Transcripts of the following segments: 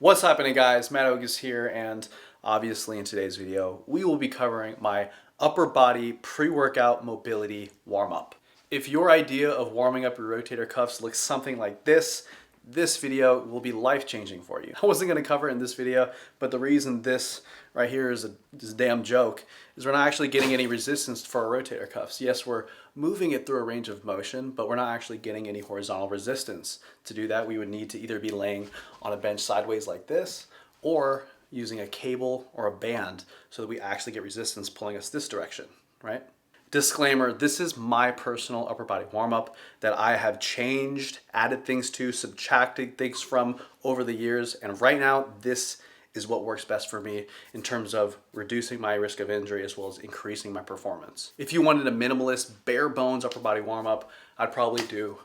What's happening, guys? Matt Ogus here, and obviously in today's video we will be covering my upper body pre-workout mobility warm-up. If your idea of warming up your rotator cuffs looks something like this video will be life-changing for you. I wasn't going to cover it in this video, but the reason this right here is a damn joke is we're not actually getting any resistance for our rotator cuffs. Yes, we're moving it through a range of motion, but we're not actually getting any horizontal resistance. To do that, we would need to either be laying on a bench sideways like this, or using a cable or a band so that we actually get resistance pulling us this direction, right? Disclaimer, this is my personal upper body warm-up that I have changed, added things to, subtracted things from over the years, and right now this is what works best for me in terms of reducing my risk of injury as well as increasing my performance. If you wanted a minimalist, bare bones upper body warm-up, I'd probably do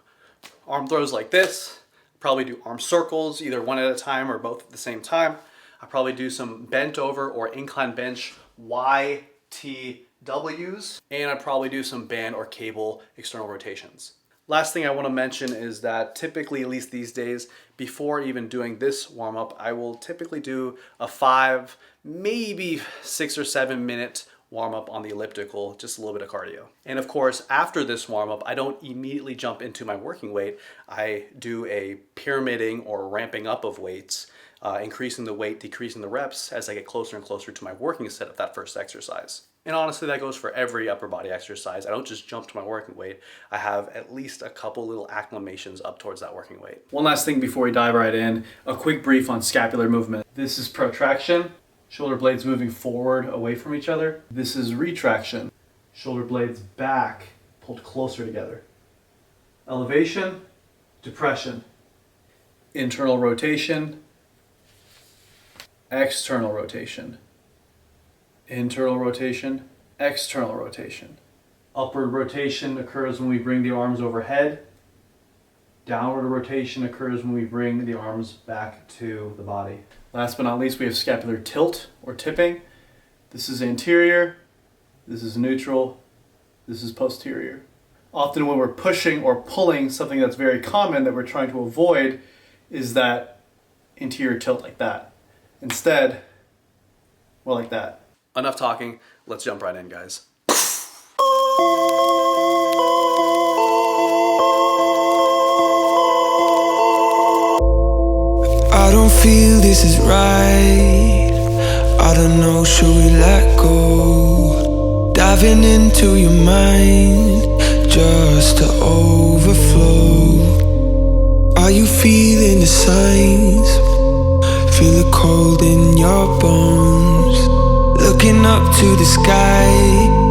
arm throws like this, probably do arm circles, either one at a time or both at the same time. I'd probably do some bent over or incline bench YTWs, and I'd probably do some band or cable external rotations. Last thing I want to mention is that typically, at least these days, before even doing this warm-up, I will typically do a 5, maybe 6 or 7 minute warm-up on the elliptical, just a little bit of cardio. And of course, after this warm-up, I don't immediately jump into my working weight. I do a pyramiding or ramping up of weights, increasing the weight, decreasing the reps as I get closer and closer to my working set of that first exercise. And honestly, that goes for every upper body exercise. I don't just jump to my working weight. I have at least a couple little acclimations up towards that working weight. One last thing before we dive right in, a quick brief on scapular movement. This is protraction, shoulder blades moving forward away from each other. This is retraction, shoulder blades back, pulled closer together. Elevation, depression, internal rotation, external rotation. Internal rotation, external rotation. Upward rotation occurs when we bring the arms overhead. Downward rotation occurs when we bring the arms back to the body. Last but not least, we have scapular tilt or tipping. This is anterior, this is neutral, this is posterior. Often when we're pushing or pulling, something that's very common that we're trying to avoid is that anterior tilt like that. Instead, we're like that. Enough talking, let's jump right in, guys. I don't feel this is right. I don't know, should we let go? Diving into your mind just to overflow. Are you feeling the signs? Feel the cold in your bones. Looking up to the sky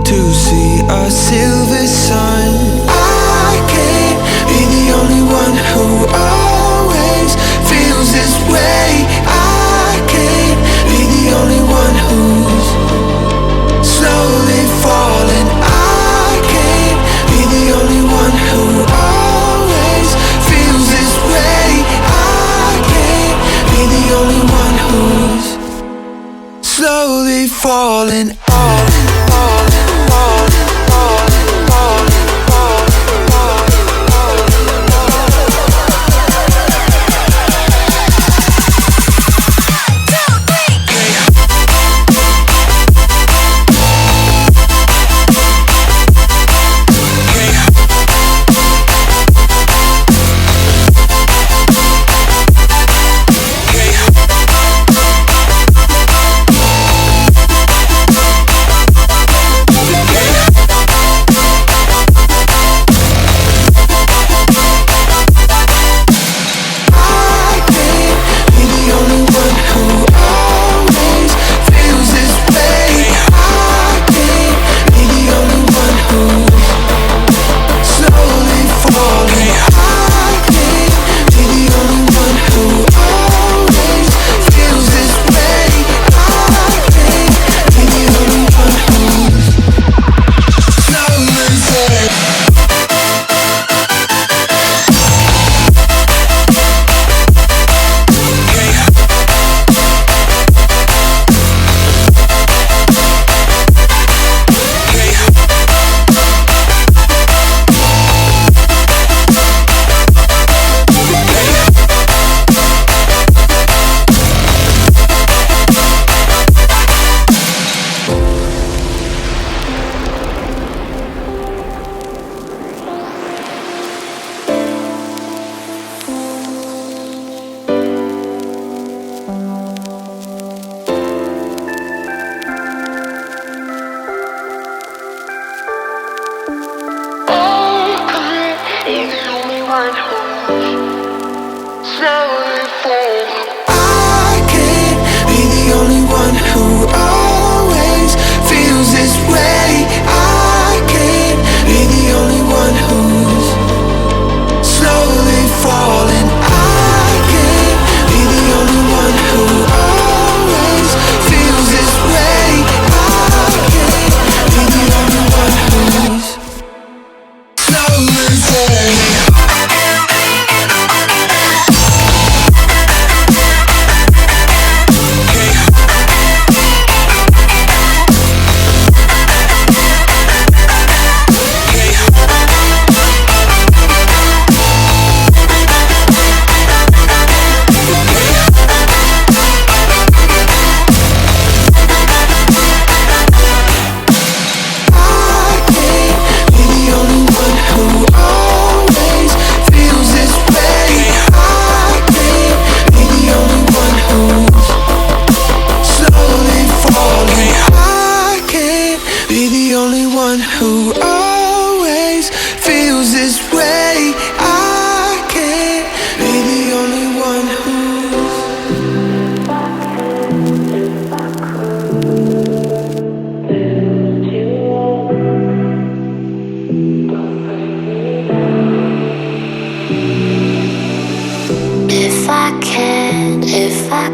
to see a silver sun. I can't be the only one who always feels this way. I can't be the only one who's slowly falling. I can't be the only one who always feels this way. I can't be the only one who's slowly falling.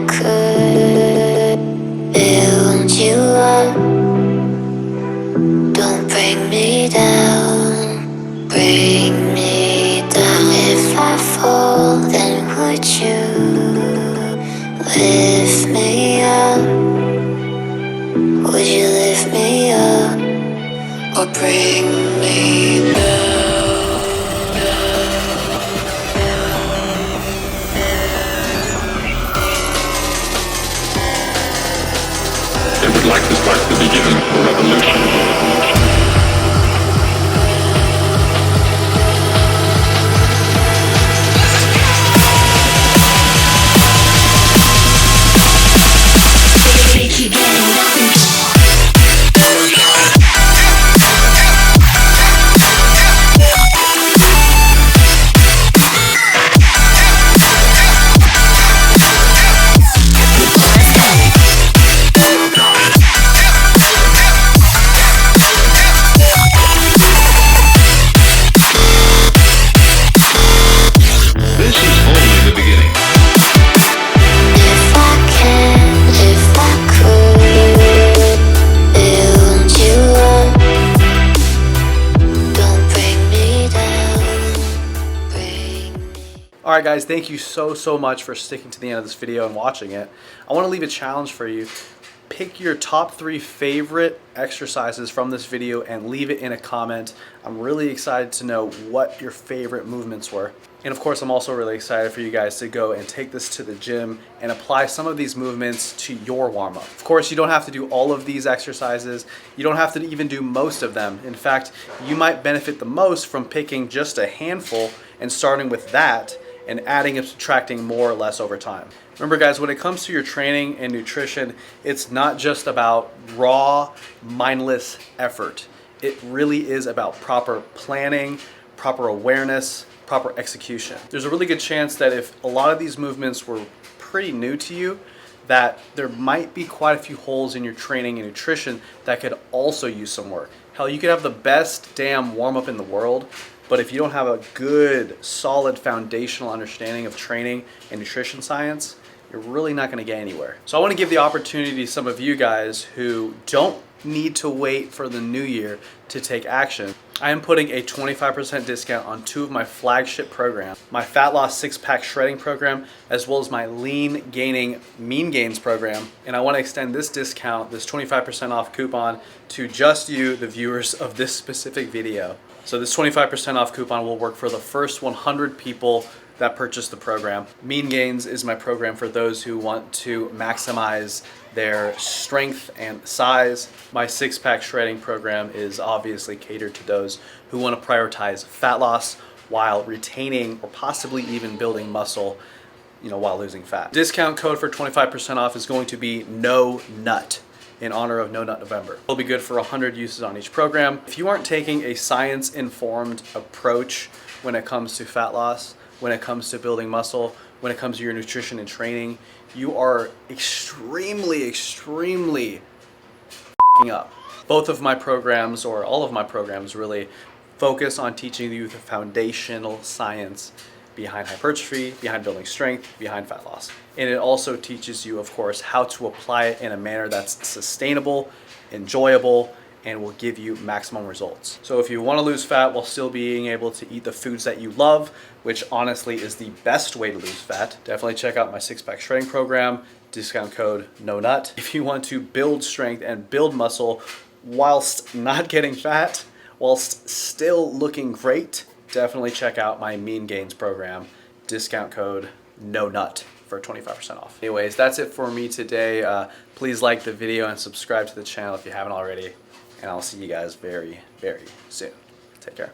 could build you up. Don't bring me down, bring me down. If I fall, then would you lift me up? Would you lift me up or bring me down? They would like to start the beginning of a revolution. Alright guys, thank you so much for sticking to the end of this video and watching it. I want to leave a challenge for you. Pick your top 3 favorite exercises from this video and leave it in a comment. I'm really excited to know what your favorite movements were. And of course, I'm also really excited for you guys to go and take this to the gym and apply some of these movements to your warm-up. Of course, you don't have to do all of these exercises. You don't have to even do most of them. In fact, you might benefit the most from picking just a handful and starting with that and adding and subtracting more or less over time. Remember guys, when it comes to your training and nutrition, it's not just about raw, mindless effort. It really is about proper planning, proper awareness, proper execution. There's a really good chance that if a lot of these movements were pretty new to you, that there might be quite a few holes in your training and nutrition that could also use some work. Hell, you could have the best damn warm-up in the world, but if you don't have a good, solid foundational understanding of training and nutrition science, you're really not going to get anywhere. So I want to give the opportunity to some of you guys who don't need to wait for the new year to take action. I am putting a 25% discount on 2 of my flagship programs, my Fat Loss 6-Pack Shredding Program, as well as my Lean Gaining Mean Gains Program. And I want to extend this discount, this 25% off coupon, to just you, the viewers of this specific video. So this 25% off coupon will work for the first 100 people that purchase the program. Mean Gains is my program for those who want to maximize their strength and size. My 6-Pack Shredding Program is obviously catered to those who want to prioritize fat loss while retaining or possibly even building muscle, while losing fat. Discount code for 25% off is going to be No Nut, in honor of No Nut November. It'll be good for 100 uses on each program. If you aren't taking a science-informed approach when it comes to fat loss, when it comes to building muscle, when it comes to your nutrition and training, you are extremely f***ing up. Both of my programs, or all of my programs really, focus on teaching you the foundational science behind hypertrophy, behind building strength, behind fat loss. And it also teaches you, of course, how to apply it in a manner that's sustainable, enjoyable, and will give you maximum results. So if you want to lose fat while still being able to eat the foods that you love, which honestly is the best way to lose fat, definitely check out my 6-Pack Shredding Program, discount code No Nut. If you want to build strength and build muscle whilst not getting fat, whilst still looking great, definitely check out my Mean Gains Program, discount code No Nut for 25% off. Anyways, that's it for me today. Please like the video and subscribe to the channel if you haven't already. And I'll see you guys very soon. Take care.